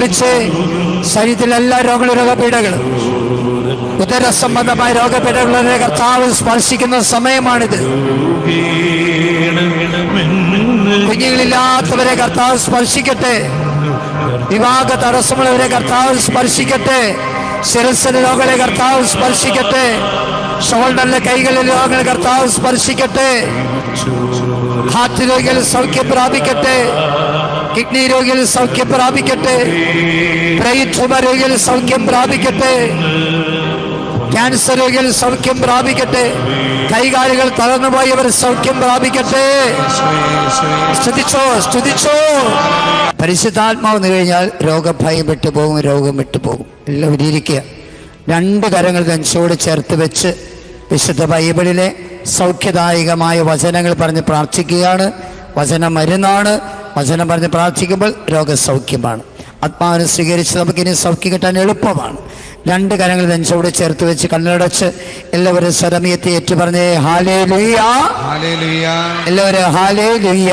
പ്രാർത്ഥിച്ച് ശരീരത്തിലെ എല്ലാ രോഗങ്ങളും രോഗപീഠകളും ഉദര സംബന്ധമായ രോഗപീഠകളെ കർത്താവ് സ്പർശിക്കുന്ന സമയമാണിത്. കുഞ്ഞുങ്ങളില്ലാത്തവരെ കർത്താവ് സ്പർശിക്കട്ടെ. വിവാഹ തടസ്സമുള്ളവരെ കർത്താവ് സ്പർശിക്കട്ടെ. ശിരസ്സിലെ രോഗങ്ങളെ കർത്താവ് സ്പർശിക്കട്ടെ. ഷോൾഡറിലെ കൈകളിലെ രോഗങ്ങളെ കർത്താവ് സ്പർശിക്കട്ടെ. ഹാർട്ട് രോഗികൾ സൗഖ്യം പ്രാപിക്കട്ടെ. കിഡ്നി രോഗികൾ സൗഖ്യം പ്രാപിക്കട്ടെ. ബ്രെയിൻ ട്യൂമർ രോഗികൾ സൗഖ്യം പ്രാപിക്കട്ടെ. ക്യാൻസർ രോഗികൾ സൗഖ്യം പ്രാപിക്കട്ടെ. കൈകാലുകൾ തളർന്നുപോയവർ സൗഖ്യം പ്രാപിക്കട്ടെ. സ്തുതിച്ചോ. പരിശുദ്ധാത്മാവ് വന്നു കഴിഞ്ഞാൽ രോഗഭയം വിട്ടുപോകും, രോഗം വിട്ടുപോകും. എല്ലാവരും ഇരിക്കുക. രണ്ട് കരങ്ങൾ നെഞ്ചോട് ചേർത്ത് വെച്ച് വിശുദ്ധ ബൈബിളിലെ സൗഖ്യദായകമായ വചനങ്ങൾ പറഞ്ഞ് പ്രാർത്ഥിക്കുകയാണ്. വചനം മരുന്നാണ്. വചനം പറഞ്ഞ് പ്രാർത്ഥിക്കുമ്പോൾ രോഗസൗഖ്യമാണ്. ആത്മാവിനെ സ്വീകരിച്ച് നമുക്കിനി സൗഖ്യം കിട്ടാൻ എളുപ്പമാണ്. രണ്ട് കരങ്ങൾ നെഞ്ചോട് ചേർത്ത് വെച്ച് കണ്ണടച്ച് എല്ലാവരും സ്വരമയത്തെ ഏറ്റു പറഞ്ഞേ ഹല്ലേലൂയ, എല്ലാവരും ഹല്ലേലൂയ.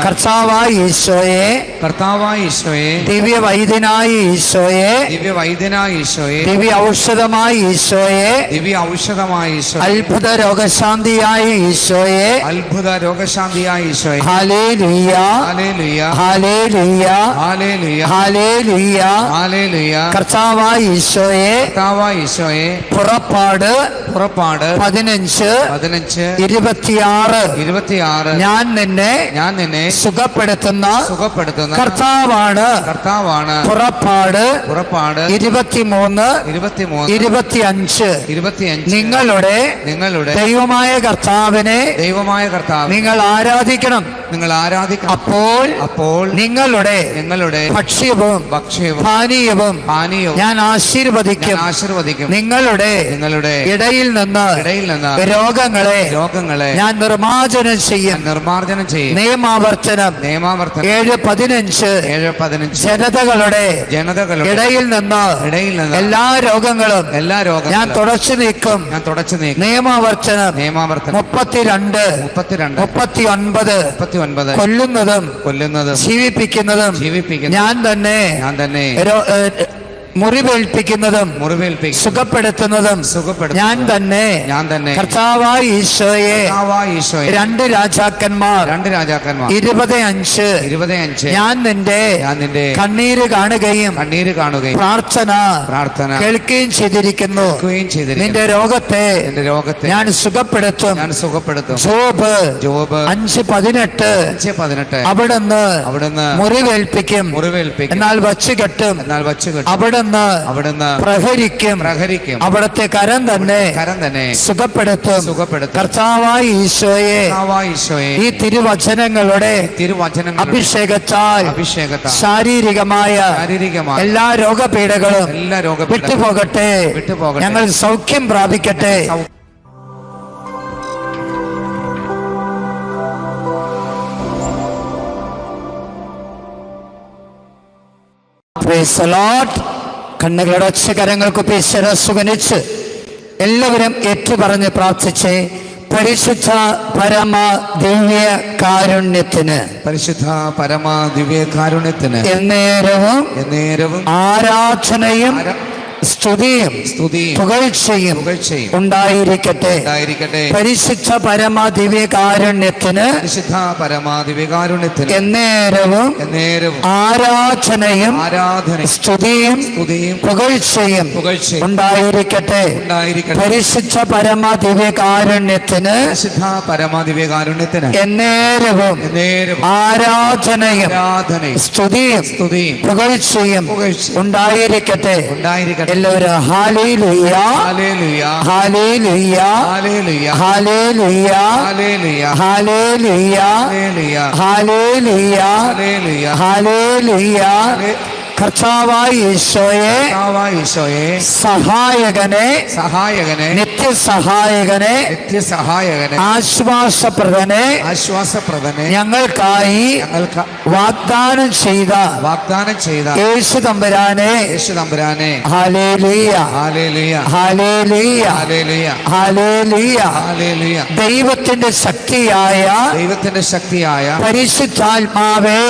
കർത്താവായ ഈശോയെ, ദിവ്യ വൈദ്യനായ ഈശോയെ, ദിവ്യ ഔഷധമായ ഈശോയെ, അത്ഭുത രോഗശാന്തിയായ ഈശോയെ, ഹല്ലേലൂയ, ഹല്ലേലൂയ, ഹല്ലേലൂയ. കർത്താവായ ഈശോയെ, പുറപ്പാട് 15:26 ഞാൻ നിന്നെ സുഖപ്പെടുത്തുന്ന കർത്താവാണ്. പുറപ്പാട് 23:25 നിങ്ങളുടെ ദൈവമായ കർത്താവിനെ നിങ്ങൾ ആരാധിക്കണം. അപ്പോൾ നിങ്ങളുടെ ഭക്ഷ്യവും പാനീയവും ഞാൻ ആശീർവദിക്കും. നിങ്ങളുടെ ഇടയിൽ നിന്ന് രോഗങ്ങളെ ഞാൻ നിർമ്മാർജ്ജനം ചെയ്യും. നിയമാവർത്തനം 7:15 ജനതകളുടെ ഇടയിൽ നിന്ന് എല്ലാ രോഗങ്ങളും ഞാൻ തുടച്ചു നീക്കും. നിയമാവർത്തനം 32:39 കൊല്ലുന്നതും ജീവിപ്പിക്കുന്നതും ഞാൻ തന്നെ മുറിവേൽപ്പിക്കുന്നതും സുഖപ്പെടുത്തുന്നതും ഞാൻ തന്നെ. കർത്താവായ ഈശോയെ, 2 രാജാക്കന്മാർ 20:5 ഞാൻ നിന്റെ കണ്ണീര് കാണുകയും പ്രാർത്ഥന കേൾക്കുകയും ചെയ്തിരിക്കുന്നു. നിന്റെ രോഗത്തെ ഞാൻ സുഖപ്പെടുത്തും. ജോബ് 5:18 അവിടുന്ന് മുറിവേൽപ്പിക്കും, എന്നാൽ വച്ചു കെട്ടും. അവിടുന്ന് പ്രഹരിക്കും, അവിടുത്തെ കരം തന്നെ സുഖപ്പെടുത്തും. കർത്താവായ ഈശോയെ, ഈ തിരുവചനങ്ങളുടെ അഭിഷേകത്താൽ ശാരീരികമായ എല്ലാ രോഗപീഠകളും വിട്ടുപോകട്ടെ. ഞങ്ങൾ സൗഖ്യം പ്രാപിക്കട്ടെ. Praise the Lord. കണ്ണുകളടച്ച് കരങ്ങൾക്കൊപ്പം ശിരസ്സുകനിച്ച് എല്ലാവരും ഏറ്റുപറഞ്ഞ് പ്രാർത്ഥിച്ച് പരിശുദ്ധ പരമ ദിവ്യ കാരുണ്യത്തിന് എന്നേരവും ആരാധനയും സ്തുതിയും പുകഴ്ചയും ഉണ്ടായിരിക്കട്ടെ. പരിശുദ്ധ പരമ ദിവ്യകാരുണ്യത്തിന് എന്നേരവും ആരാധനയും സ്തുതിയും പുകഴ്ചയും ഉണ്ടായിരിക്കട്ടെ. പരിശുദ്ധ പരമ ദിവ്യകാരുണ്യത്തിന് എന്നേരവും ആരാധനയും സ്തുതിയും പുകഴ്ചയും ഉണ്ടായിരിക്കട്ടെ. എല്ലാവരും hallelujah, hallelujah, hallelujah, hallelujah, hallelujah, hallelujah. കർത്താവായ ഈശോയെ, സഹായകനെ, നിത്യസഹായകനെ, ആശ്വാസപ്രദനെ, ഞങ്ങൾക്കായി വാഗ്ദാനം ചെയ്ത യേശു തമ്പുരാനെ, ഹല്ലേലൂയ, ഹല്ലേലൂയ, ഹല്ലേലൂയ. ദൈവത്തിന്റെ ശക്തിയായ പരിശുദ്ധാത്മാവേ,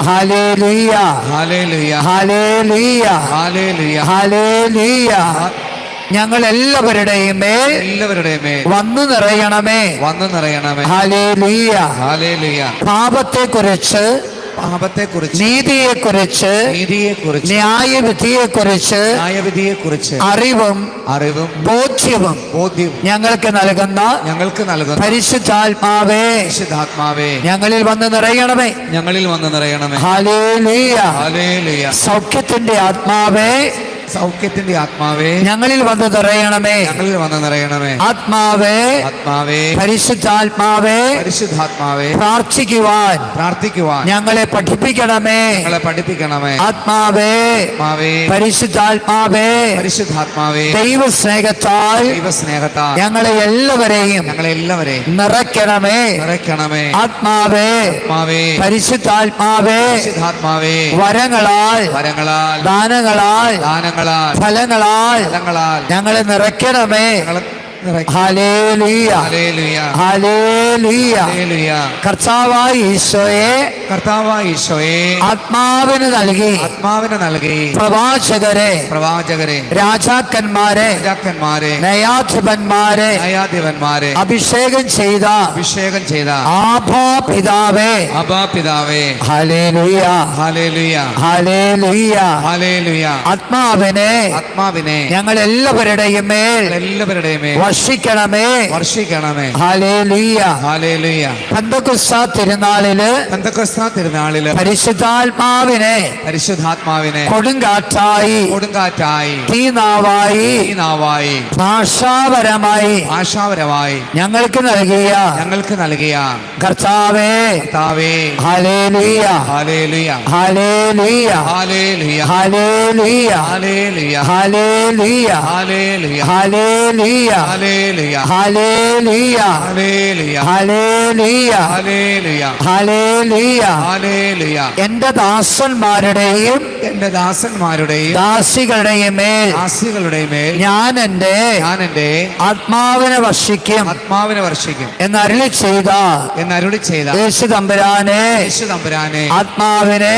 hallelujah, hallelujah hallelujah hallelujah hallelujah. ഞങ്ങൾ എല്ലാവരുടെയും മേൽ വന്നു നിറയണമേ, വന്നു നിറയണമേ. Hallelujah hallelujah. പാപത്തെക്കുറിച്ച്, നീതിയെക്കുറിച്ച്, ന്യായവിധിയെക്കുറിച്ച് അറിവും ബോധ്യവും ഞങ്ങൾക്ക് നൽകുന്ന പരിശുദ്ധാത്മാവേ ഞങ്ങളിൽ വന്ന് നിറയണമേ. ഹല്ലേലൂയ. സൗഖ്യത്തിന്റെ ആത്മാവേ ഞങ്ങളിൽ വന്ന് നിറയണമേ. ആത്മാവേ പരിശുദ്ധാത്മാവേ പ്രാർത്ഥിക്കുവാൻ ഞങ്ങളെ പഠിപ്പിക്കണമേ. ആത്മാവേ പരിശുദ്ധാത്മാവേ ദൈവസ്നേഹത്താൽ ഞങ്ങളെ എല്ലാവരെയും നിറയ്ക്കണമേ. ആത്മാവേ പരിശുദ്ധാത്മാവേ വരങ്ങളാൽ ദാനങ്ങളാൽ ഫലങ്ങളാൽ ഞങ്ങളെ നിറയ്ക്കണമേ. Hallelujah hallelujah. കർത്താവായ ഈശോയെ ആത്മാവിന് നൽകി പ്രവാചകരെ രാജാക്കന്മാരെ ന്യായാധിപന്മാരെ അഭിഷേകം ചെയ്ത ആബാ പിതാവേ ഹല്ലേലൂയ ഹല്ലേലൂയ. ആത്മാവിനെ ഞങ്ങൾ എല്ലാവരുടെയും മേൽ വർഷിക്കണമേ. ഹല്ലേലൂയ. പെന്തക്കോസ്ത് തിരുനാളില് പരിശുദ്ധാത്മാവിനെ കൊടുങ്കാറ്റായി തീനാവായി ഭാഷാപരമായി ഞങ്ങൾക്ക് നൽകിയ കർത്താവേ hallelujah hallelujah hallelujah hallelujah hallelujah hallelujah hallelujah. എന്റെ ദാസന്മാരുടെയും ദാസികളുടെയും മേൽ ഞാൻ എന്റെ ആത്മാവിനെ വർഷിക്കും എന്ന് അരുളി ചെയ്ത യേശു തമ്പുരാനെ ആത്മാവിനെ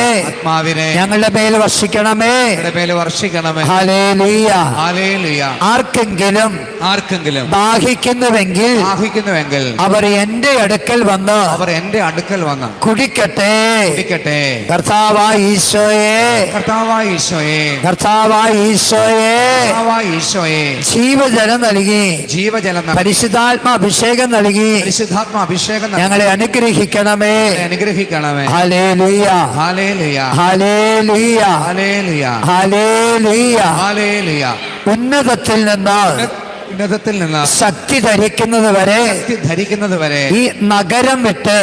ഞങ്ങളുടെ മേൽ വർഷിക്കണമേ. ഹല്ലേലൂയ. ആർക്കെങ്കിലും ദാഹിക്കുന്നുവെങ്കിൽ അവർ എന്റെ അടുക്കൽ വന്ന് കുടിക്കട്ടെ. കർത്താവായ ഈശോയെ ജീവജലം നൽകി പരിശുദ്ധാത്മാഭിഷേകം നൽകി ഞങ്ങളെ അനുഗ്രഹിക്കണമേ. Hallelujah hallelujah hallelujah. ഉന്നതത്തിൽ നിന്ന് ശക്തി ധരിക്കുന്നത് വരെ ഈ നഗരം വിട്ട്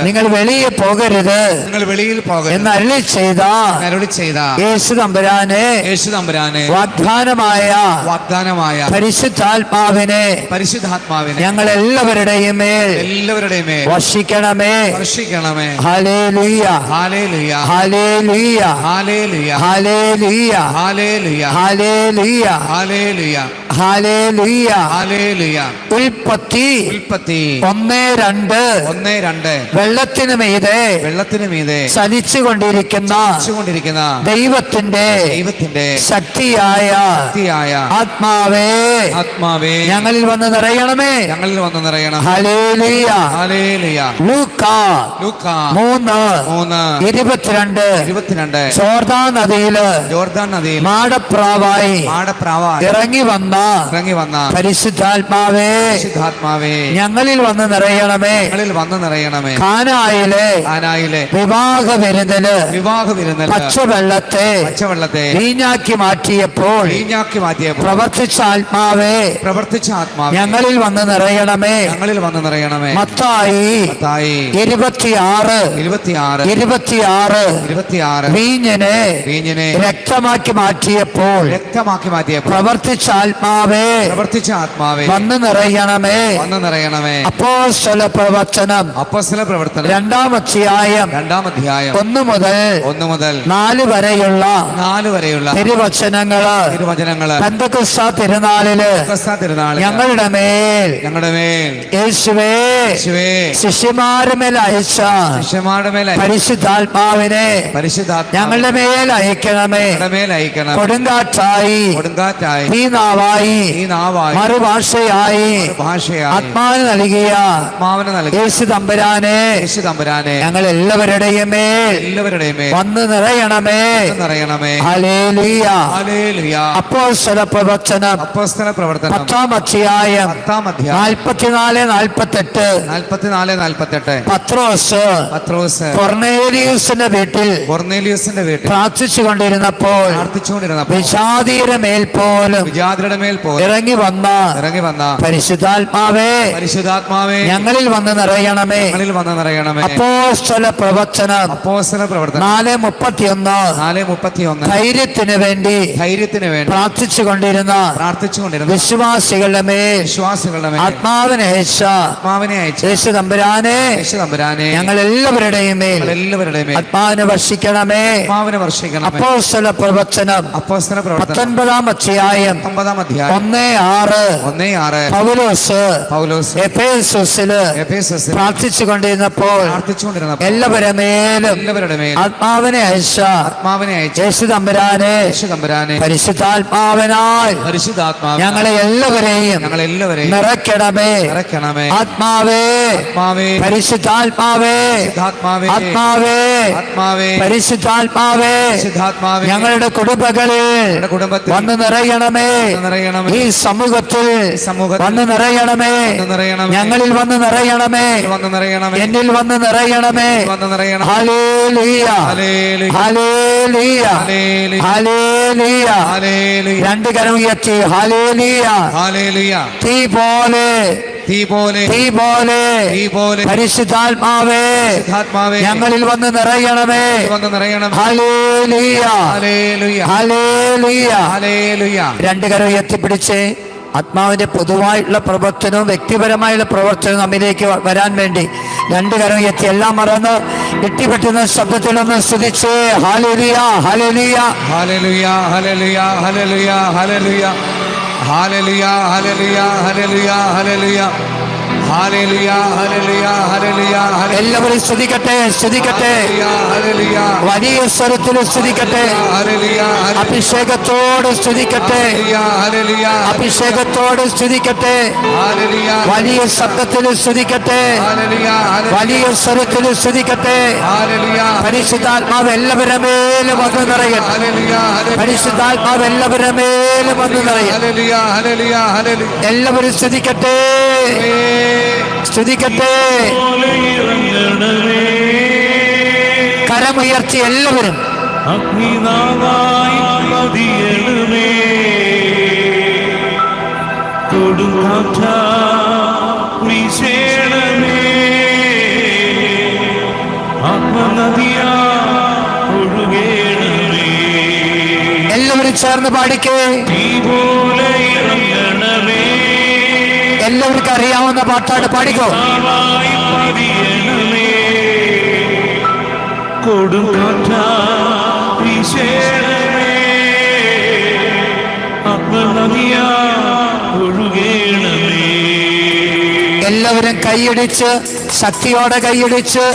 നിങ്ങൾ വെളിയിൽ പോകരുത് എന്ന് അരുളി ചെയ്ത യേശു തമ്പുരാനെ വാഗ്ദാനമായ പരിശുദ്ധാത്മാവിനെ ഞങ്ങൾ എല്ലാവരുടെയും മേൽ വർഷിക്കണമേ. Hallelujah hallelujah hallelujah hallelujah. ഉൽപ്പത്തി 1:2 വെള്ളത്തിന് മീതെ ചലിച്ചുകൊണ്ടിരിക്കുന്ന ദൈവത്തിന്റെ ശക്തിയായ ആത്മാവേ ഞങ്ങളിൽ വന്ന് നിറയണമേ. ഹല്ലേലൂയ. ലൂക്കാ 3:22 ജോർദാൻ നദിയില് മാടപ്രാവായി ഇറങ്ങി വന്ന പരിശുദ്ധാത്മാവേ ഞങ്ങളിൽ വന്ന് നിറയണമേ. കാനായിലെ വിവാഹ വിരുന്നില് പച്ചവെള്ളത്തെ വീഞ്ഞാക്കി മാറ്റിയപ്പോൾ പ്രവർത്തിച്ച ആത്മാവേ ഞങ്ങളിൽ വന്ന് നിറയണമേ. മത്തായി 26 വീഞ്ഞിനെ രക്തമാക്കി മാറ്റിയപ്പോൾ പ്രവർത്തിച്ച ആത്മാവേ പ്രവർത്തിച്ച ആത്മാവേ വന്നു നിറയണമേ. വന്നു നിറയണമേ. അപ്പോസ്തല പ്രവർത്തനം അപ്പോസ്തല പ്രവർത്തനം 2-ാം അധ്യായം 2-ാം അധ്യായം 1 മുതൽ 4 വരെയുള്ള തിരുവചനങ്ങള് പെന്തക്കോസ്ത് തിരുനാളില് ഞങ്ങളുടെ മേൽ യേശുവേ ശിഷ്യന്മാരുടെ മേൽ അയച്ച പരിശുദ്ധാത്മാവിനെ ഞങ്ങളുടെ മേൽ അയക്കണമേ. കൊടുങ്കാറ്റായി തീനാവായി മറുഭാഷയായി ആത്മാവിന് നൽകിയ യേശു തമ്പുരാനെ ഞങ്ങൾ എല്ലാവരുടെയും മേൽ വന്ന് നിറയണമേ. ഹല്ലേലൂയ. അപ്പോസ്തല പ്രവർത്തനം 10-ാം അധ്യായം 44-48 പത്രോസ് കൊർന്നേലിയൂസിന്റെ വീട്ടിൽ പ്രാർത്ഥിച്ചു കൊണ്ടിരുന്നപ്പോൾ വിജാതിയുടെ മേൽ പോലും ഇറങ്ങി വന്ന പരിശുദ്ധാത്മാവേ ഞങ്ങളിൽ വന്ന് നിറയണമേ. അപ്പോസ്തല പ്രവർത്തനം 4:31 ധൈര്യത്തിന് വേണ്ടി പ്രാർത്ഥിച്ചു കൊണ്ടിരുന്ന വിശ്വാസികളുടെ മേൽ ആത്മാവിനെ അയച്ച യേശു തമ്പുരാനെ ഞങ്ങൾ എല്ലാവരുടെയും മേൽ ആത്മാവിനെ വർഷിക്കണമേ. അപ്പോസ്തല പ്രവർത്തനം 19-ാം അധ്യായം 1:6 പൗലോസ് എഫേസോസില് പ്രാർത്ഥിച്ചു കൊണ്ടിരുന്നപ്പോൾ എല്ലാവരുടെ മേലും ആത്മാവിനെ അയച്ച യേശു തമ്പുരാനെ പരിശുദ്ധാത്മാവിനാൽ ഞങ്ങളെ എല്ലാവരെയും നിറയ്ക്കണമേ. ആത്മാവേ പരിശുദ്ധാത്മാവേ ആത്മാവേ പരിശുദ്ധാത്മാവേ ഞങ്ങളുടെ കുടുംബങ്ങളിൽ വന്ന് നിറയണമേ. ഈ സമൂഹത്തിൽ വന്ന് നിറയണമേ. ഞങ്ങളിൽ വന്ന് നിറയണമേ. എന്നിൽ വന്ന് നിറയണമേ. Hallelujah hallelujah hallelujah. 2 കരം ഉയർത്തി ഹല്ലേലൂയ. തീ പോലെ പരിശുദ്ധാത്മാവേ ഞങ്ങളിൽ വന്ന് നിറയണമേ. Hallelujah hallelujah. 2 കരം ഉയർത്തിപ്പിടിച്ച് ആത്മാവിന്റെ പൊതുവായിട്ടുള്ള പ്രവർത്തനവും വ്യക്തിപരമായുള്ള പ്രവർത്തനവും നമ്മിലേക്ക് വരാൻ വേണ്ടി 2 കരം ഉയർത്തി എല്ലാം മറന്ന് കെട്ടിപ്പറ്റുന്ന ശബ്ദത്തിലൊന്ന് സ്തുതിച്ച് hallelujah hallelujah hallelujah hallelujah hallelujah hallelujah hallelujah hallelujah hallelujah hallelujah hallelujah hallelujah hallelujah. എല്ലാവരും സ്തുതിക്കട്ടെ സ്തുതിക്കട്ടെ. വലിയ സ്വരത്തിൽ സ്തുതിക്കട്ടെ. അഭിഷേകത്തോട് സ്തുതിക്കട്ടെ. അഭിഷേകത്തോട് സ്തുതിക്കട്ടെ. വലിയ ശബ്ദത്തിൽ സ്തുതിക്കട്ടെ. വലിയ സ്വരത്തിൽ സ്തുതിക്കട്ടെ. പരിശുദ്ധാത്മാവ് എല്ലാവരുടെ മേലും വന്ന് നിറയട്ടെ. പരിശുദ്ധാത്മാവ് എല്ലാവരുടെ മേലും വന്ന് നിറയട്ടെ. എല്ലാവരും സ്തുതിക്കട്ടെ സ്തുതിക്കട്ടെ. കരമുയർത്തി എല്ലാവരും എല്ലാവരും ചേർന്ന് പാടിക്കേ. എല്ലാവർക്കും അറിയാവുന്ന പാട്ടാണ്, പാടിക്കോ. എല്ലാവരും കൈയടിച്ച് ശക്തിയോടെ കൈയടിച്ച്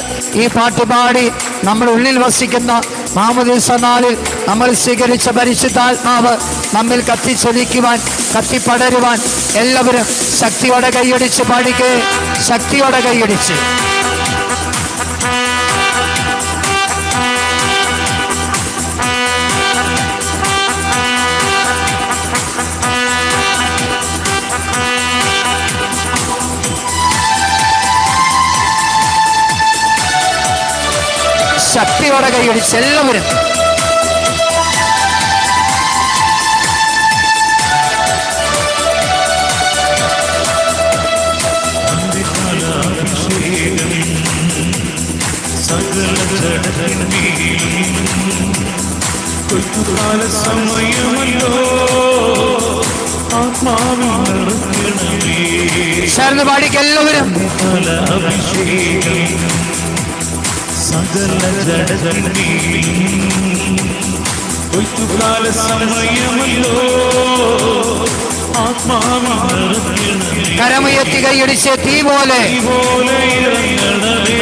ഈ പാട്ട് പാടി നമ്മൾ ഉള്ളിൽ വസിക്കുന്ന മാമോദീസ നാളിൽ നമ്മൾ സ്വീകരിച്ച പരിശുദ്ധാത്മാവ് നമ്മിൽ കത്തിച്ചൊലിക്കുവാൻ കത്തിപ്പടരുവാൻ എല്ലാവരും ശക്തിയോടെ കൈയടിച്ച് പാടിക്കേ. ശക്തിയോടെ കൈയടിച്ച് ശക്തിയോടെ കൈയടിച്ച് എല്ലാവരും. സമയമല്ലോ ആത്മാവിൽ ചേർന്ന് പാടിക്ക് എല്ലാവരും. അഭിഷേകം സകല ജഡത്തിന്മേൽ സമയമല്ലോ ആത്മാവിൽ കരമുയർത്തി കൈയടിച്ച് തീ പോലെ ഇറങ്ങണമേ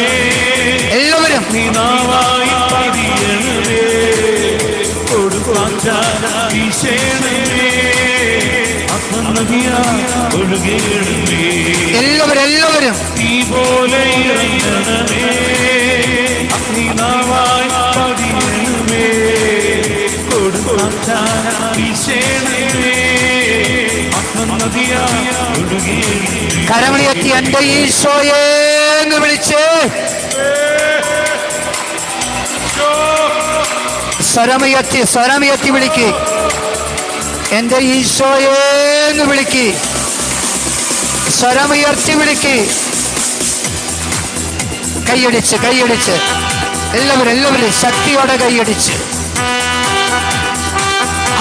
എല്ലാവരും. നീനാവായി പതിയണമേ കൊടുക്കാറ്റീശേണമേ ആത്മനദിയായി ഒഴുകേണമേ എല്ലാവരും തീ പോലെ ഇറങ്ങണമേ നീനാവായി പതിയണമേ കൊടുക്കാറ്റീശേണമേ ആത്മനദിയായി ഒഴുകേണമേ കരമുയർത്തി എന്റെ ഈശോയെ എന്ന് വിളിച്ച് സ്വരമുയർത്തി വിളിക്ക്. എന്റെ ഈശോയെ എന്ന് വിളിക്ക്. സ്വരമുയർത്തി വിളിക്ക്. കൈയടിച്ച് എല്ലാവരും ശക്തിയോടെ കൈയടിച്ച്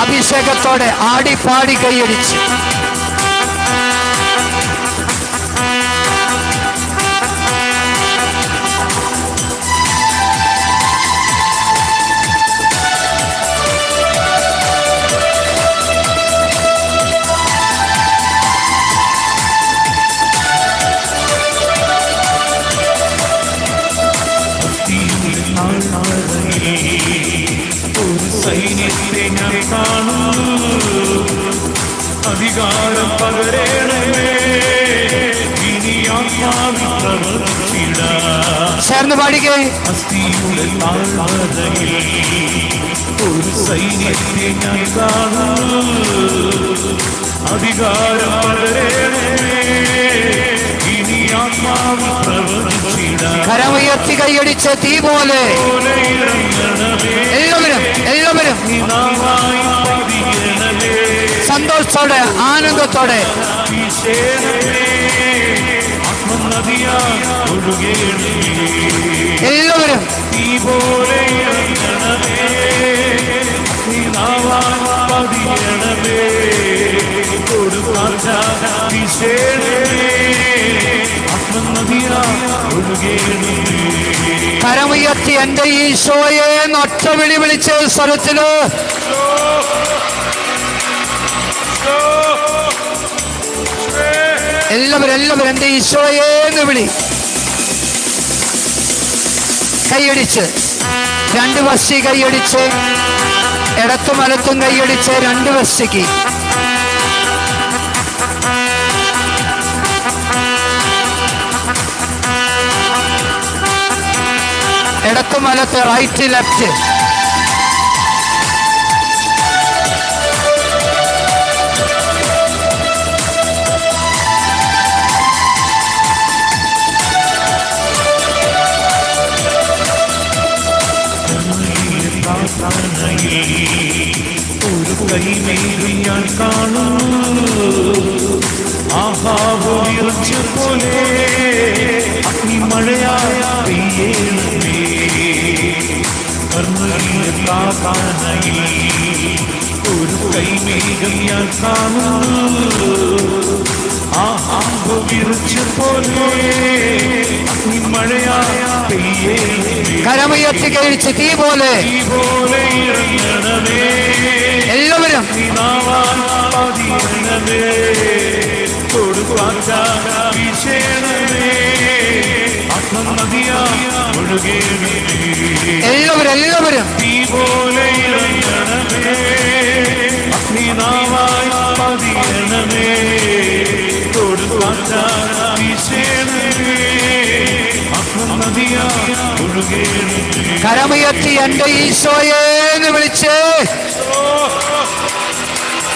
അഭിഷേകത്തോടെ ആടിപ്പാടി കൈയടിച്ച് ഒരു സൈന്യത്തെ ഞാൻ കാണുന്നു അധികാരം പകരണമേ ഇനി ആത്മാവിൽ പ്രവർത്തിച്ചിടാം ചേർന്ന് പാടിക്കേ. അസ്ഥിയുടെ താഴ്വരയിൽ ഒരു സൈന്യത്തെ ഞാൻ കാണുന്നു അധികാരം പകരണമേ ഇനി ആത്മാവിൽ പ്രവർത്തിച്ചിടാം കരമുയർത്തി കൈയടിച്ച് തീ പോലെ എല്ലാവരും സന്തോഷത്തോടെ ആനന്ദത്തോടെ എല്ലാവരും കരമുയർത്തി എന്റെ ഈശോയെ ഒറ്റ വിളി വിളിച്ച് സ്വരത്തില് എല്ലാവരും എന്റെ ഈശോയെ എന്ന് വിളി. കൈയടിച്ച് രണ്ട് വശി കൈയടിച്ച് ഇടത്തും വലത്തും കൈയടിച്ച് രണ്ട് വശിക്ക് ഇടത്തും വലത്ത് റൈറ്റ് ലെഫ്റ്റ് ഒരു കൈമേലും ഞാൻ കാണുന്നു ആഹാവിറച്ച പോലെ അഗ്നിമഴയായ പെയ്യണമേ കർമ്മയിൽ ഒരു കൈമേഘം ഞാൻ കാണുന്നു ആഹാവിറച്ച പോലെ അഗ്നിമഴയായ പെയ്യണമേ കരമുയർത്തി കഴിച്ച് തീ പോലെ ഇറങ്ങണമേ എല്ലാവരും എല്ലാവരും തീ പോലെ ഇറങ്ങണമേ അഗ്നിനാവായി പതിയണമേ കൊടുക്കാറ്റീശേണമേ കരമുയർത്തി എന്റെ ഈശോയെ എന്ന് വിളിച്ച്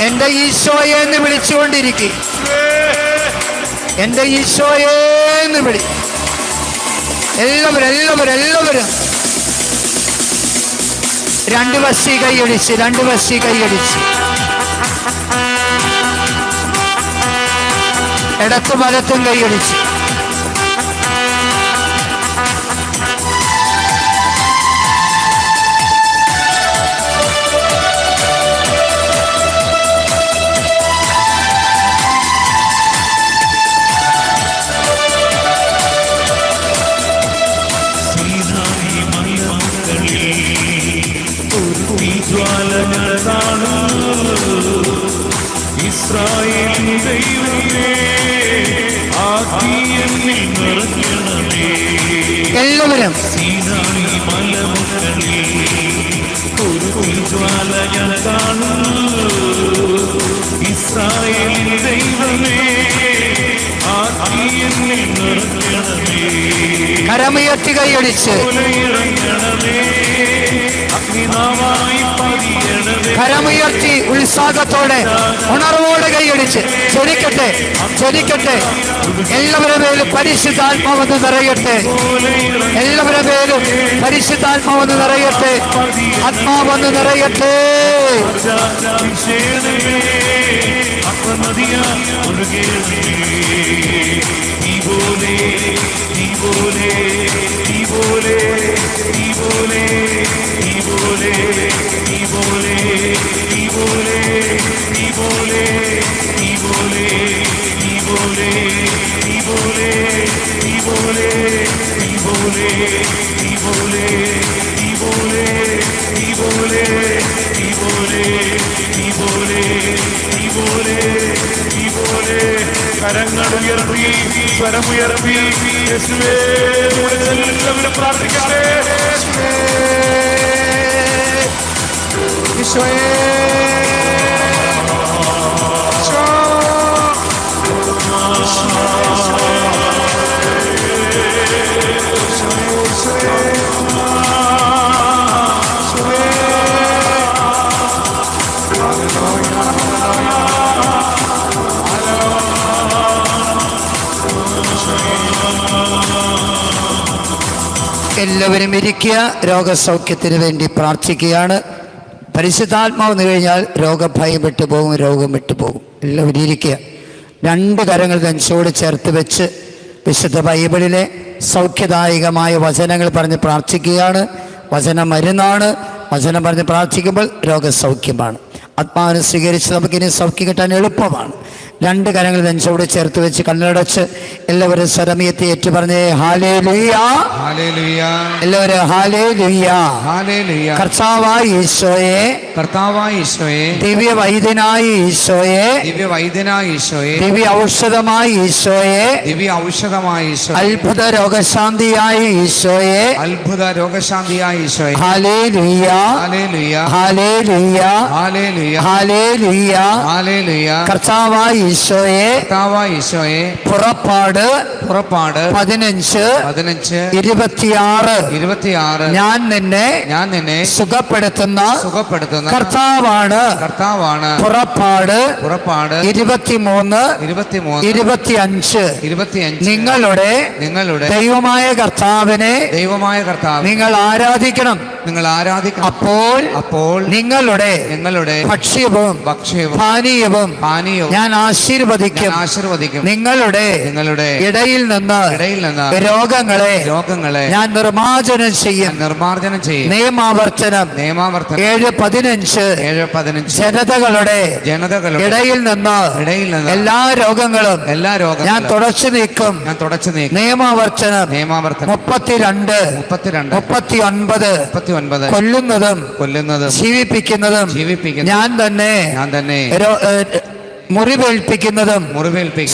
എന്റെ ഈശോയെ എന്ന് വിളിച്ചുകൊണ്ടിരിക്കും. എന്റെ ഈശോയെ എന്ന് വിളി. എല്ലാവരും രണ്ട് വശി കൈയടിച്ച് ഇടത്തും വലത്തും കൈയടിച്ച് എല്ലാവരും സീനായി മലമുകളിൽ ഒരു തീജ്വാല ഞാൻ കാണുന്നു. ഇസ്രായേലിൻ ദൈവമേ, ആ തീയെന്നിൽ നിറയ്ക്കണമേ. കരമുയർത്തി കൈയടിച്ച് ഇറങ്ങണമേ, അഗ്നിനാവായി പതിയണമേ. കരമുയർത്തി ഉത്സാഹത്തോടെ ഉണർവോടെ കൈയടിച്ച് ചൊരിക്കട്ടെ ചൊരിക്കട്ടെ. എല്ലാവരുടെ പേരും പരിശുദ്ധാത്മാവെന്ന് നിറയട്ടെ. എല്ലാവരുടെ പേരും പരിശുദ്ധാത്മാവെന്ന് നിറയട്ടെ. ആത്മാവെന്ന് നിറയട്ടെ. കരങ്ങളുയർത്തി സ്വരമുയർത്തി യേശുവേ എല്ലാവരും പ്രാർത്ഥിക്കാറേ. എല്ലാവരും ഇരിക്കുക. രോഗസൗഖ്യത്തിന് വേണ്ടി പ്രാർത്ഥിക്കുകയാണ്. പരിശുദ്ധാത്മാവ് വന്നു കഴിഞ്ഞാൽ രോഗഭയം വിട്ടുപോകും, രോഗം വിട്ടുപോകും. എല്ലാവരും ഇരിക്കുക. രണ്ട് കരങ്ങൾ നെഞ്ചോട് ചേർത്ത് വെച്ച് വിശുദ്ധ ബൈബിളിലെ സൗഖ്യദായകമായ വചനങ്ങൾ പറഞ്ഞ് പ്രാർത്ഥിക്കുകയാണ്. വചനം മരുന്നാണ്. വചനം പറഞ്ഞ് പ്രാർത്ഥിക്കുമ്പോൾ രോഗസൗഖ്യമാണ്. ആത്മാവിനെ സ്വീകരിച്ച് നമുക്കിനി സൗഖ്യം കിട്ടാൻ എളുപ്പമാണ്. രണ്ട് കരങ്ങൾ നെഞ്ചോട് ചേർത്ത് വെച്ച് കണ്ണടച്ച് എല്ലാവരും സ്വരമയത്തെ ഏറ്റു പറഞ്ഞേ ഹല്ലേലൂയ, ഹല്ലേലൂയ, എല്ലാവരും ഹല്ലേലൂയ. ഹല്ലേലൂയ. കർത്താവായ ഈശോയെ, കർത്താവായ ഈശോയെ, ദിവ്യ വൈദ്യനായ ഈശോയെ, ദിവ്യ വൈദ്യനായ ഈശോയെ, ദിവ്യ ഔഷധമായ ഈശോയെ, ദിവ്യ ഔഷധമായ ഈശോയെ, അത്ഭുത രോഗശാന്തിയായ ഈശോയെ, അത്ഭുത രോഗശാന്തിയായ ഈശോയെ, hallelujah, hallelujah, hallelujah, hallelujah, hallelujah. Hallelujah. കർത്താവായ ഈശോയെ, കർത്താവായ ഈശോയെ, പുറപ്പാട് പുറപ്പാട് 15, 15, 26 26 ഞാൻ നിന്നെ സുഖപ്പെടുത്തുന്ന കർത്താവാണ്. കർത്താവാണ്. പുറപ്പാട് പുറപ്പാട് 23, 25 നിങ്ങളുടെ ദൈവമായ കർത്താവിനെ നിങ്ങൾ ആരാധിക്കണം. അപ്പോൾ നിങ്ങളുടെ ഭക്ഷ്യവും പാനീയവും ഞാൻ ആശീർവദിക്കും. നിങ്ങളുടെ ഇടയിൽ നിന്ന് രോഗങ്ങളെ ഞാൻ നിർമ്മാർജ്ജനം ചെയ്യും. നിയമാവർത്തനം 7:15 ജനതകളുടെ ഇടയിൽ നിന്ന് എല്ലാ രോഗങ്ങളും ഞാൻ തുടച്ചു നീക്കും. നിയമാവർത്തനം 32, 39 കൊല്ലുന്നതും ജീവിപ്പിക്കുന്നതും ഞാൻ തന്നെ മുറിവേൽപ്പിക്കുന്നതും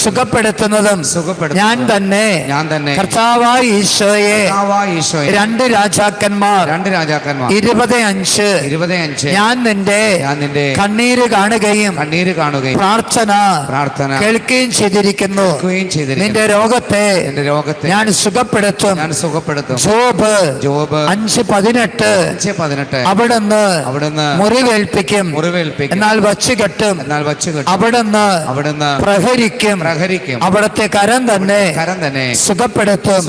സുഖപ്പെടുത്തുന്നതും ഞാൻ തന്നെ. കർത്താവായ ഈശോയെ, 2 രാജാക്കന്മാർ 25 ഞാൻ നിന്റെ കണ്ണീര് കാണുകയും പ്രാർത്ഥന കേൾക്കുകയും ചെയ്തിരിക്കുന്നു. നിന്റെ രോഗത്തെ ഞാൻ സുഖപ്പെടുത്തും. ജോബ് 5:18 അവിടുന്ന് മുറിവേൽപ്പിക്കും, എന്നാൽ വച്ചുകെട്ടും. അവിടുന്ന് പ്രഹരിക്കും, അവിടുത്തെ കരം തന്നെ സുഖപ്പെടുത്തും.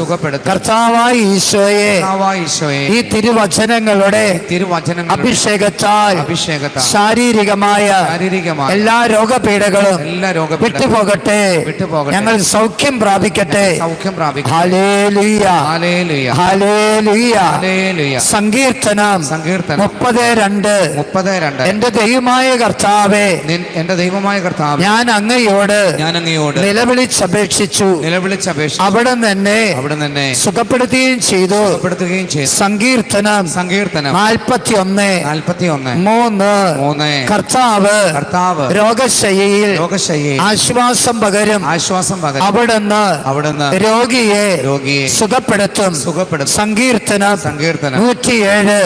കർത്താവായ ഈശോയെ, ഈ തിരുവചനങ്ങളുടെ അഭിഷേകത്താൽ ശാരീരികമായ എല്ലാ രോഗപീഠകളും വിട്ടുപോകട്ടെ. ഞങ്ങൾ സൗഖ്യം പ്രാപിക്കട്ടെ. Hallelujah, hallelujah. സങ്കീർത്തനം 30:2 എന്റെ ദൈവമായ കർത്താവേ, കർത്താവേ, ഞാൻ അങ്ങയോട് ഞാൻ അങ്ങയോട് നിലവിളിച്ചപേക്ഷിച്ചു. നിലവിളിച്ചപേക്ഷിച്ചു. അവിടെ തന്നെ അവിടെ തന്നെ സുഖപ്പെടുത്തുകയും ചെയ്തു. സുഖപ്പെടുത്തുകയും ചെയ്തു. സങ്കീർത്തനം സങ്കീർത്തനം 41 41 3. കർത്താവ് കർത്താവ് രോഗശയ്യയിൽ രോഗശയ്യയിൽ ആശ്വാസം പകരും. ആശ്വാസം പകരും. അവിടുന്ന് അവിടുന്ന് രോഗിയെ രോഗിയെ സുഖപ്പെടുത്തും. സുഖപ്പെടുത്തും. സങ്കീർത്തനം സങ്കീർത്തനം 107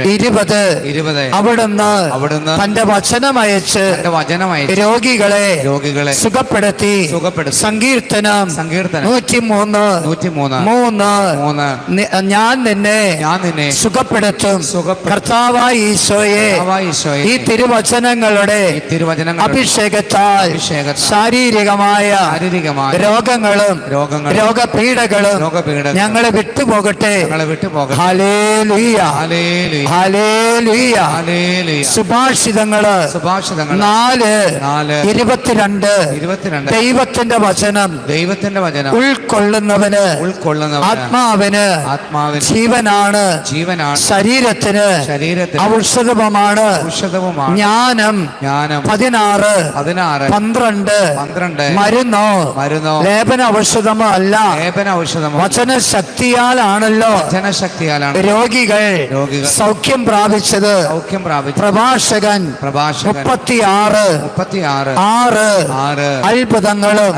107 20. അവിടുന്ന് തന്റെ വചനമയച്ച് തന്റെ വചനമയച്ച് രോഗികളെ സുഖപ്പെടുത്തി. സങ്കീർത്തനം 103 3. ഞാൻ നിന്നെ സുഖപ്പെടുത്തും. കർത്താവായ ഈശോയെ, ഈ തിരുവചനങ്ങളുടെ അഭിഷേകത്താൽ ശാരീരികമായ രോഗങ്ങളും രോഗപീഠകളും ഞങ്ങളെ വിട്ടുപോകട്ടെ. Hallelujah, hallelujah. സുഭാഷിതങ്ങള് 4:22. ദൈവത്തിന്റെ വചനം ഉൾക്കൊള്ളുന്നവന് ആത്മാവിന് ജീവനാണ്, ശരീരത്തിന് ഔഷധവുമാണ്. ജ്ഞാനം 16:12. മരുന്നോ ലേപന ഔഷധമോ അല്ല, വചനശക്തിയാലാണല്ലോ രോഗികൾ സൗഖ്യം പ്രാപിച്ചത്. പ്രഭാഷകൻ 36:6. അത്ഭുതങ്ങളും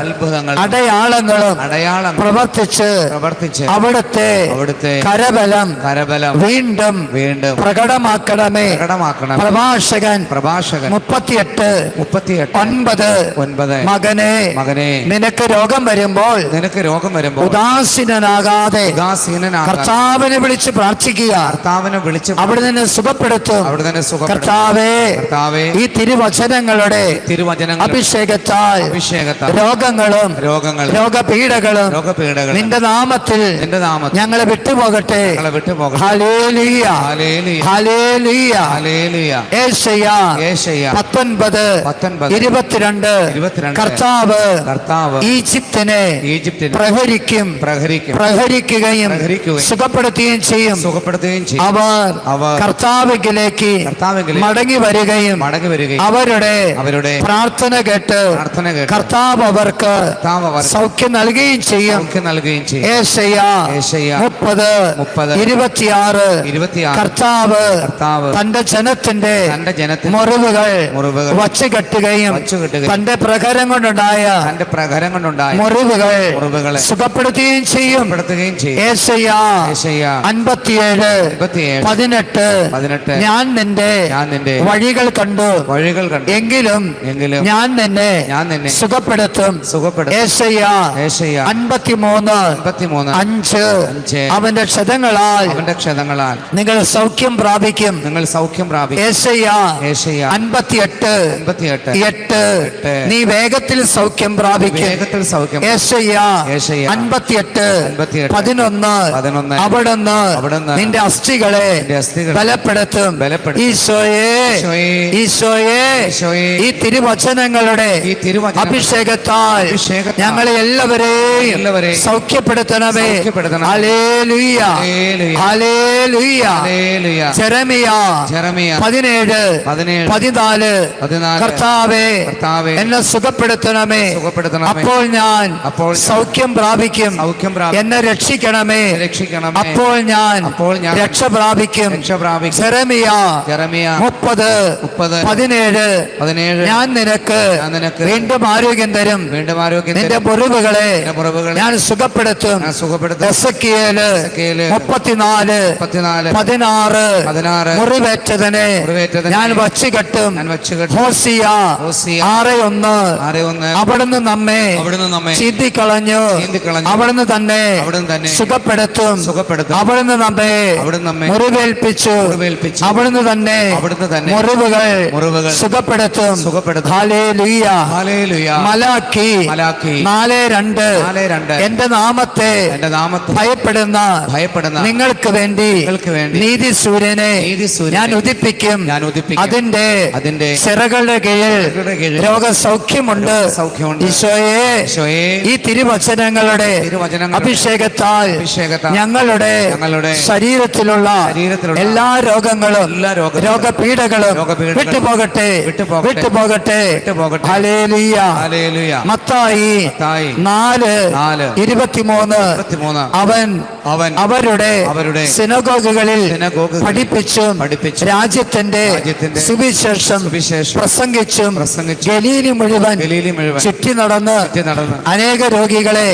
അടയാളങ്ങളും പ്രവർത്തിച്ച് അവിടുത്തെ കരബലം വീണ്ടും പ്രകടമാക്കണമേ. പ്രഭാഷകൻ 38:9. മകനെ, നിനക്ക് രോഗം വരുമ്പോൾ ഉദാസീനനാകാതെ കർത്താവിനെ വിളിച്ച് പ്രാർത്ഥിക്കുക. അവിടെ നിന്ന് സുഖപ്പെടുത്തും. കർത്താവേ, ഈ തിരുവചനങ്ങളുടെ അഭിഷേകത്താൽ രോഗങ്ങളും രോഗപീഠകളും നിന്റെ നാമത്തിൽ ഞങ്ങളെ വിട്ടുപോകട്ടെ. Hallelujah, hallelujah. യേശയ്യ 19:22. കർത്താവ് ഈജിപ്തിനെ പ്രഹരിക്കുകയും സുഖപ്പെടുത്തുകയും ചെയ്യും. അവർ കർത്താവിലേക്ക് മടങ്ങി വരികയും അവരുടെ പ്രാർത്ഥന കേട്ട് കർത്താവ് അവർക്ക് സൗഖ്യം നൽകുകയും ചെയ്യും. യേശയ്യ 30:26. കർത്താവ് തന്റെ ജനത്തിന്റെ മുറിവുകൾ വച്ചുകെട്ടുകയും തന്റെ പ്രഹരം കൊണ്ടുണ്ടായ മുറിവുകൾ സുഖപ്പെടുത്തുകയും ചെയ്യും. യേശയ്യ 57:18. ഞാൻ നിന്റെ വഴികൾ കണ്ടു, എങ്കിലും ഞാൻ നിന്നെ സുഖപ്പെടുത്തും. യേശയ്യ 53:5. അവന്റെ ക്ഷതങ്ങളാൽ നിങ്ങൾ സൗഖ്യം പ്രാപിക്കും. യേശയ്യ 58:8. നീ വേഗത്തിൽ സൗഖ്യം പ്രാപിക്കും. യേശയ്യ 58:11. അവിടുന്ന് നിന്റെ അസ്ഥികളെ ബലപ്പെടുത്തും. ഈശോയെ, ഈശോയെ, ഈ തിരുവചനങ്ങളുടെ അഭിഷേകത്താൽ ഞങ്ങളെ എല്ലാവരെയും സൗഖ്യപ്പെടുത്തണമേ. Hallelujah, hallelujah. ജെറമിയ 17:14. കർത്താവേ, എന്നെ സുഖപ്പെടുത്തണമേ. അപ്പോൾ ഞാൻ സൗഖ്യം പ്രാപിക്കും. എന്നെ രക്ഷിക്കണമേ. അപ്പോൾ ഞാൻ രക്ഷ പ്രാപിക്കും. ജെറമിയ 30:17. ഞാൻ നിനക്ക് വീണ്ടും ആരോഗ്യം തരും. നിന്റെ മുറിവുകളെ ഞാൻ സുഖപ്പെടുത്തും. എസെക്കിയേല് 34:16. മുറിവേറ്റതിനെ ഞാൻ വച്ചുകെട്ടും. ഹോസിയ 6:1. അവിടുന്ന് നമ്മെ ചീന്തിക്കളഞ്ഞു. അവിടുന്ന് തന്നെ സുഖപ്പെടുത്തും. അവിടുന്ന് നമ്മെ മുറിവേൽപ്പിച്ചു. അവിടുന്ന് തന്നെ മുറിവുകൾ സുഖപ്പെടുത്തും. ഹല്ലേലൂയ. മലാക്കി 4:2. എന്റെ നാമത്തെ ഭയപ്പെടുന്ന നിങ്ങൾക്ക് വേണ്ടി നീതി സൂര്യനെ ഞാൻ ഉദിപ്പിക്കും. അതിന്റെ ചിറകളുടെ കീഴിൽ രോഗസൗഖ്യമുണ്ട്. ഈശോയെ, ഈ തിരുവചനങ്ങളുടെ അഭിഷേകത്താൽ ഞങ്ങളുടെ ശരീരത്തിലുള്ള എല്ലാ രോഗങ്ങളും രോഗപീഠകളും വിട്ടുപോകട്ടെ, വിട്ടുപോകട്ടെ. വിട്ടുപോകട്ടെ. ഹല്ലേലൂയ. ഹല്ലേലൂയ. മത്തായി മത്തായി 4:23 അവൻ അവരുടെ സിനഗോഗുകളിൽ പഠിപ്പിച്ചും രാജ്യത്തിന്റെ സുവിശേഷം പ്രസംഗിച്ചും ഗലീലി മുഴുവൻ ചുറ്റി നടന്ന് അനേക രോഗികളെ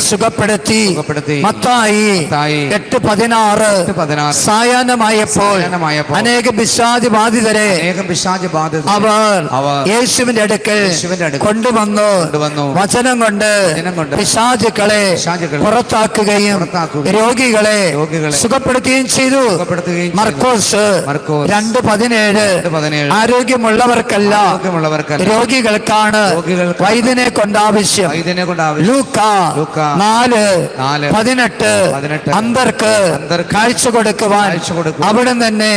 സുഖപ്പെടുത്തി. മത്തായി 8:16 സായാഹ്നമായപ്പോൾ അനേക പിശാച് ബാധിതരെ അവർ യേശുവിന്റെ അടുക്കൽ കൊണ്ടുവന്നു വചനം കൊണ്ട് പിശാചുക്കളെ പുറത്താക്കുകയും രോഗികളെ സുഖപ്പെടുത്തുകയും ചെയ്തു. മർക്കോസ് 2:17 ആരോഗ്യമുള്ളവർക്കല്ല രോഗികൾക്കാണ് വൈദ്യനെ കൊണ്ട് ആവശ്യം. ലൂക്ക 4:18 അന്ധർക്ക് കാഴ്ച കൊടുക്കുവാൻ അവിടെ തന്നെ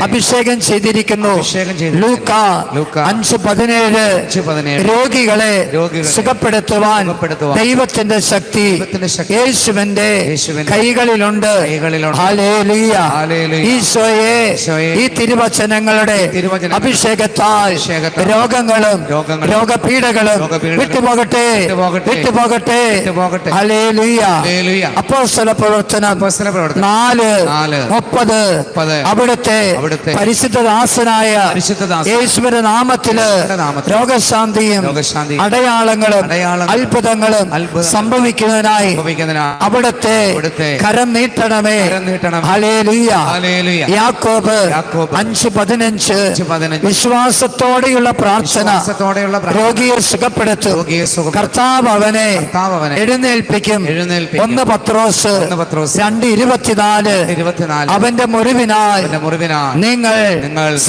അഭിഷേകം ചെയ്തിരിക്കുന്നു. ലൂക്ക 5:17 രോഗികളെ സുഖപ്പെടുത്തുവാൻ ദൈവത്തിന്റെ ശക്തി യേശുവിന്റെ കൈകളിലുണ്ട്. ഹല്ലേലൂയ. ഈശോയെ ഈ തിരുവചനങ്ങളുടെ അഭിഷേകത്താൽ രോഗങ്ങളും രോഗപീഠകളും വിട്ടുപോകട്ടെ, വിട്ടുപോകട്ടെ. ഹല്ലേലൂയ. അപ്പോസ്തല പ്രവർത്തനം 4:30 അവിടുത്തെ പരിശുദ്ധദാസനായ യേശുവിന്റെ നാമത്തില് രോഗശാന്തിയും അടയാളങ്ങളും അത്ഭുതങ്ങളും സംഭവിക്കുന്നതിനായി അവിടുത്തെ കരം നീട്ടണമേ. ഹല്ലേലൂയ. യാക്കോബ് 5:15 വിശ്വാസത്തോടെയുള്ള പ്രാർത്ഥന രോഗിയെ സുഖപ്പെടുത്തും, കർത്താവ് അവനെ എഴുന്നേൽപ്പിക്കും. 1 പത്രോസ് 2:24 അവന്റെ മുറിവിനാൽ നിങ്ങൾ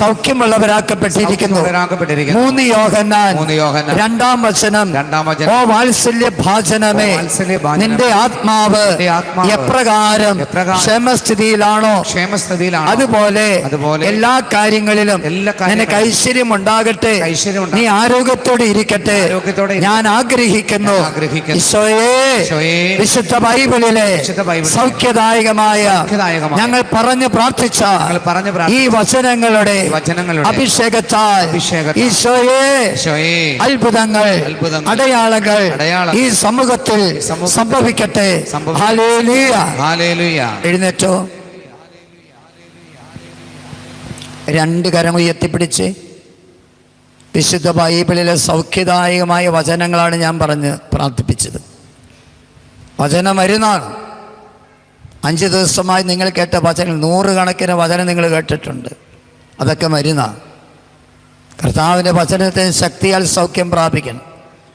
സൗഖ്യമുള്ളവരാക്കപ്പെട്ടിരിക്കുന്നു. 3 യോഹന്നാൻ 2:2 ഓ വാത്സല്യ ഭാജനമേ, നിന്റെ ആത്മാവ് എപ്രകാരം ക്ഷേമസ്ഥിതിയിലാണോ അതുപോലെ എല്ലാ കാര്യങ്ങളിലും നിനക്ക് ഐശ്വര്യം ഉണ്ടാകട്ടെ, നീ ആരോഗ്യത്തോടെ ഇരിക്കട്ടെ ഞാൻ ആഗ്രഹിക്കുന്നു. ഈശോയെ, വിശുദ്ധ ബൈബിളിലെ സൗഖ്യദായകമായ ഞങ്ങൾ പറഞ്ഞു പ്രാർത്ഥിച്ച ഈ വചനങ്ങളുടെ അഭിഷേകത്താൽ ഈശോയെ അത്ഭുതങ്ങൾ അടയാളങ്ങൾ ഈ സമൂഹത്തിൽ സംഭവിക്കട്ടെ. ഹല്ലേലൂയ. എഴുന്നേറ്റോ. 2 കരം ഉയർത്തിപ്പിടിച്ച് വിശുദ്ധ ബൈബിളിലെ സൗഖ്യദായകമായ വചനങ്ങളാണ് ഞാൻ പറഞ്ഞ് പ്രാർത്ഥിപ്പിച്ചത്. വചനം മരുന്നാണ്. 5 ദിവസമായി നിങ്ങൾ കേട്ട വചനം 100 കണക്കിന് വചനം നിങ്ങൾ കേട്ടിട്ടുണ്ട്. അതൊക്കെ മരുന്നാണ്. കർത്താവിൻ്റെ വചനത്തെ ശക്തിയാൽ സൗഖ്യം പ്രാപിക്കണം.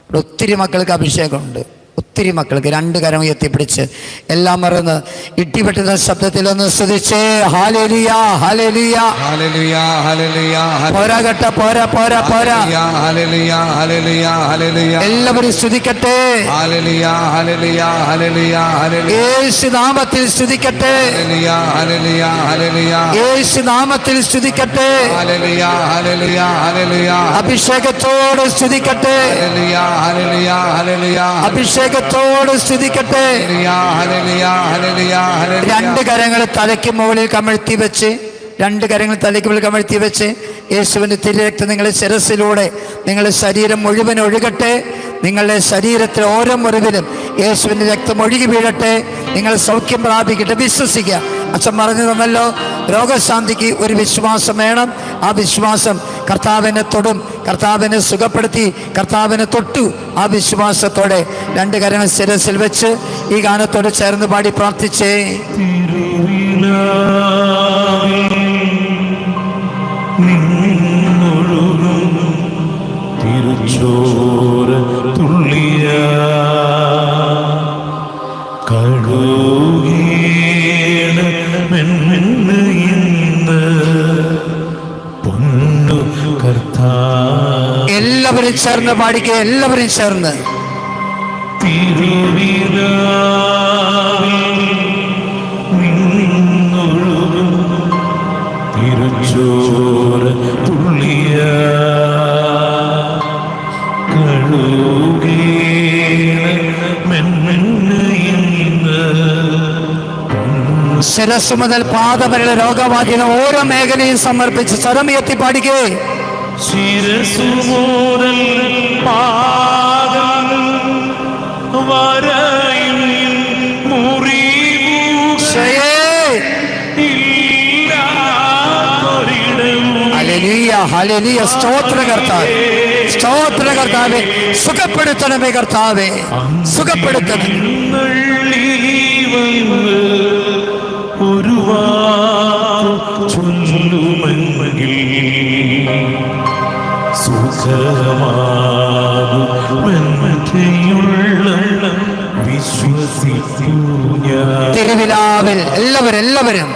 ഇവിടെ ഒത്തിരി മക്കൾക്ക് അഭിഷേകമുണ്ട്. ഒത്തിരി മക്കൾക്ക് 2 കരം ഉയർത്തിപ്പിടിച്ച് എല്ലാം മറന്ന് ഇട്ടിപ്പെട്ടുന്ന ശബ്ദത്തിൽ ഒന്ന് സ്തുതിച്ചേ. Hallelujah, hallelujah, hallelujah, hallelujah. പോരാ കേട്ട, പോരാ, പോരാ, പോരാ. Hallelujah, hallelujah, hallelujah. എല്ലാവരും സ്തുതിക്കട്ടെ. Hallelujah, hallelujah, hallelujah, hallelujah. യേശു നാമത്തിൽ സ്തുതിക്കട്ടെ. Hallelujah, hallelujah, hallelujah. യേശു നാമത്തിൽ സ്തുതിക്കട്ടെ. Hallelujah, hallelujah, hallelujah. അഭിഷേകത്തോടെ സ്തുതിക്കട്ടെ. Hallelujah, hallelujah, hallelujah. അഭിഷേകത്തോട് സ്തുതിക്കട്ടെ. 2 കരങ്ങൾ തലയ്ക്ക് മുകളിൽ കമഴ്ത്തി വെച്ച് 2 കരങ്ങൾ തലയ്ക്ക് മുകളിൽ കമഴ്ത്തി വെച്ച് യേശുവിൻ്റെ തിരുരക്തം നിങ്ങളുടെ ശിരസിലൂടെ നിങ്ങളുടെ ശരീരം മുഴുവൻ ഒഴുകട്ടെ. നിങ്ങളുടെ ശരീരത്തിൽ ഓരോ മുറിവിലും യേശുവിൻ്റെ രക്തം ഒഴുകി വീഴട്ടെ. നിങ്ങൾ സൗഖ്യം പ്രാപിക്കട്ടെ. വിശ്വസിക്കുക. അച്ഛൻ പറഞ്ഞു തന്നല്ലോ, രോഗശാന്തിക്ക് ഒരു വിശ്വാസം വേണം. ആ വിശ്വാസം കർത്താവിനെ തൊടും, കർത്താവിനെ സുഖപ്പെടുത്തി, കർത്താവിനെ തൊട്ടു. ആ വിശ്വാസത്തോടെ 2 കരങ്ങൾ ശിരസിൽ വെച്ച് ഈ ഗാനത്തോട് ചേർന്ന് പാടി പ്രാർത്ഥിച്ചേ. തിരുച്ചോര തുള്ളിയ കഴുകേണമെന്ന് ഇന്ന് പൊന്നു കർത്താ. എല്ലാവരും ചേർന്ന് പാടിക്കുക. എല്ലാവരും ചേർന്ന് തിരുച്ചോര തുള്ളിയ ശിരസ് മുതൽ പാദം വരെയുള്ള രോഗബാധിത ഓരോ മേഖലയും സമർപ്പിച്ച് സ്വരമുയർത്തി പാടിക്കേ. ശിരസു മുതൽ പാദം വരയും മുറിവുകൾ ഇല്ലാത്തൊരിടം. Hallelujah, hallelujah. സ്തോത്ര കർത്താവേ, സ്തോത്ര കർത്താവേ, സുഖപ്പെടുത്തണമേ കർത്താവേ, സുഖപ്പെടുത്തണം. ഒരു വാക്ക് ചൊല്ലുമെങ്കിൽ സുഖമാകുമെന്നുള്ള വിശ്വസിക്കൂ ഞാൻ. തിരുവിലാവിൽ എല്ലാവരും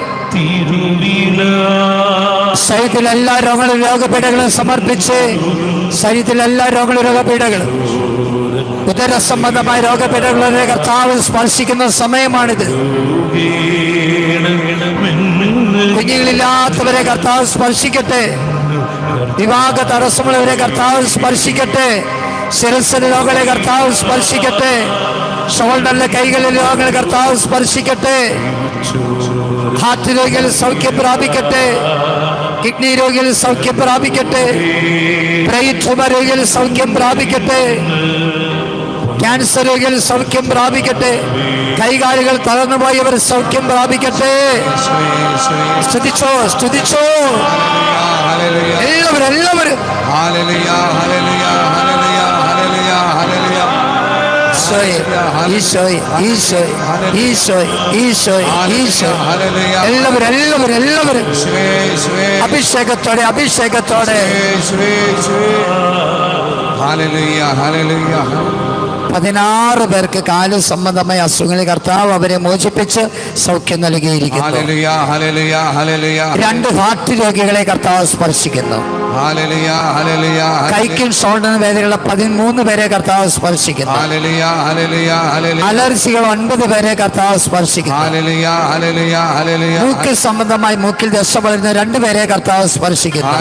ശരീരത്തിലെ എല്ലാ രോഗങ്ങളും രോഗപീഠകളും സമർപ്പിച്ച് ശരീരത്തിലെ എല്ലാ രോഗങ്ങളും രോഗപീഠകളും ഉദര സംബന്ധമായ രോഗപീഠകളുടെ കർത്താവ് സ്പർശിക്കുന്ന സമയമാണിത്. കുഞ്ഞുങ്ങളില്ലാത്തവരെ കർത്താവ് സ്പർശിക്കട്ടെ. വിവാഹ തടസ്സമുള്ളവരെ കർത്താവ് സ്പർശിക്കട്ടെ. ശിരസ്സിലെ രോഗങ്ങളെ കർത്താവ് സ്പർശിക്കട്ടെ. ഷോൾഡറിലെ കൈകളിലെ രോഗങ്ങളെ കർത്താവ് സ്പർശിക്കട്ടെ. ഹാർട്ട് രോഗികൾ സൗഖ്യം പ്രാപിക്കട്ടെ. കിഡ്നി രോഗികൾ സൗഖ്യം പ്രാപിക്കട്ടെ. ബ്രെയിൻ ട്യൂമർ രോഗികൾ സൗഖ്യം പ്രാപിക്കട്ടെ. ക്യാൻസർ രോഗികൾ സൗഖ്യം പ്രാപിക്കട്ടെ. കൈകാലുകൾ തളർന്നുപോയവർ സൗഖ്യം പ്രാപിക്കട്ടെ. സ്തുതിച്ചോ, സ്തുതിച്ചോ എല്ലാവരും. എല്ലാവരും അഭിഷേകത്തോടെ 16 പേർക്ക് കാല് സംബന്ധമായ അസുഖങ്ങളിൽ കർത്താവ് അവരെ മോചിപ്പിച്ച് സൗഖ്യം നൽകിയിരിക്കുന്നു. 2 ഹാർട്ട് രോഗികളെ കർത്താവ് സ്പർശിക്കുന്നു. കൈക്കും ഷോൾഡറിന് വേദനയുള്ള 13 പേരെ കർത്താവ് സ്പർശിക്കുന്നു. അലർജികൾ 9 പേരെ കർത്താവ് സ്പർശിക്കുന്നു. മൂക്കിൽ സംബന്ധമായി മൂക്കിൽ ദശ വളരുന്ന 2 പേരെ കർത്താവ് സ്പർശിക്കുന്നു.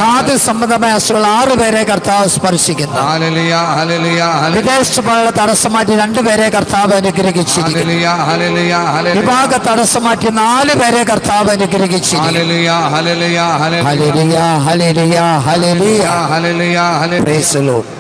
കാത് സംബന്ധമായ അസുഖങ്ങൾ 6 പേരെ കർത്താവ് സ്പർശിക്കുന്നു. വിദേശത്തുള്ള തടസ്സം മാറ്റി 2 പേരെ കർത്താവ് അനുഗ്രഹിച്ചിരിക്കുന്നു. വിഭാഗ തടസ്സം മാറ്റി 4 പേരെ കർത്താവ് അനുഗ്രഹിച്ചിരിക്കുന്നു. Hallelujah, hallelujah, hallelujah, hallelujah. Praise the Lord.